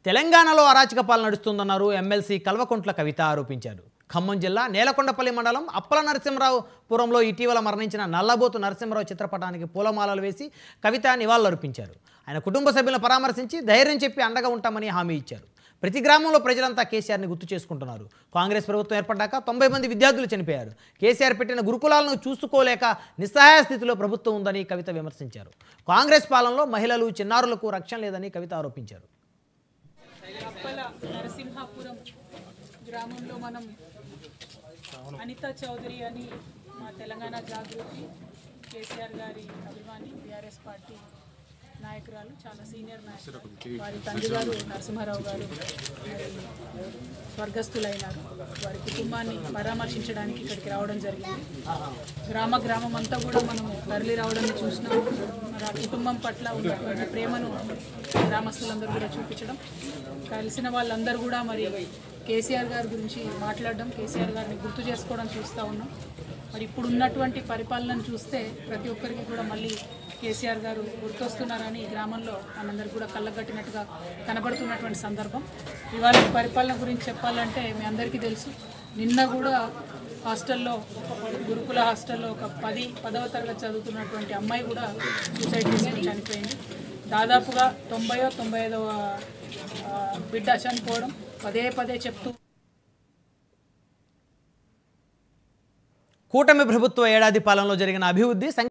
తెలంగాణలో అరాచక పాలన నడుస్తుందన్నారు ఎమ్మెల్సీ కల్వకుంట్ల కవిత ఆరోపించారు. ఖమ్మం జిల్లా నేలకొండపల్లి మండలం అప్పల నరసింహరావుపురంలో ఇటీవల మరణించిన నల్లబోతు నరసింహరావు చిత్రపటానికి పూలమాలలు వేసి కవిత నివాళులర్పించారు. ఆయన కుటుంబ సభ్యులను పరామర్శించి ధైర్యం చెప్పి అండగా ఉంటామని హామీ ఇచ్చారు. ప్రతి గ్రామంలో ప్రజలంతా కేసీఆర్ని గుర్తు చేసుకుంటున్నారు. కాంగ్రెస్ ప్రభుత్వం ఏర్పడ్డాక 90 మంది విద్యార్థులు చనిపోయారు. కేసీఆర్ పెట్టిన గురుకులాలను చూసుకోలేక నిస్సహాయ స్థితిలో ప్రభుత్వం ఉందని కవిత విమర్శించారు. కాంగ్రెస్ పాలనలో మహిళలు, చిన్నారులకు రక్షణ లేదని కవిత ఆరోపించారు. అప్పల నరసింహాపురం గ్రామంలో మనం అనిత చౌదరి అని మా తెలంగాణ జాగృతి కేసీఆర్ గారి అభిమాని టీఆర్ఎస్ పార్టీ నాయకురాలు, చాలా సీనియర్ నాయకురాలు. వారి తండ్రి గారు నరసింహారావు గారు స్వర్గస్థులైనారు. వారి కుటుంబాన్ని పరామర్శించడానికి ఇక్కడికి రావడం జరిగింది. గ్రామం అంతా కూడా మనము తరలి రావడం చూసినాం. మరి ఆ కుటుంబం పట్ల ఉన్నటువంటి ప్రేమను గ్రామస్తులందరూ కూడా చూపించడం, కలిసిన వాళ్ళందరూ కూడా మరి కేసీఆర్ గారి గురించి మాట్లాడడం, కేసీఆర్ గారిని గుర్తు చేసుకోవడం చూస్తూ ఉన్నాం. మరి ఇప్పుడు ఉన్నటువంటి పరిపాలనను చూస్తే ప్రతి ఒక్కరికి కూడా మళ్ళీ కేసీఆర్ గారు గుర్తొస్తున్నారని ఈ గ్రామంలో మనందరికీ కూడా కళ్ళగట్టినట్టుగా కనబడుతున్నటువంటి సందర్భం. ఇవాళ పరిపాలన గురించి చెప్పాలంటే మీ అందరికీ తెలుసు, నిన్న కూడా హాస్టల్లో, గురుకుల హాస్టల్లో ఒక 10వ తరగతి చదువుతున్నటువంటి అమ్మాయి కూడా సూసైడ్ చేసుకుని చనిపోయింది. దాదాపుగా 95వ బిడ్డ చనిపోవడం పదే చెప్తూ కూటమి ప్రభుత్వ ఏడాది పాలనలో జరిగిన అభివృద్ధి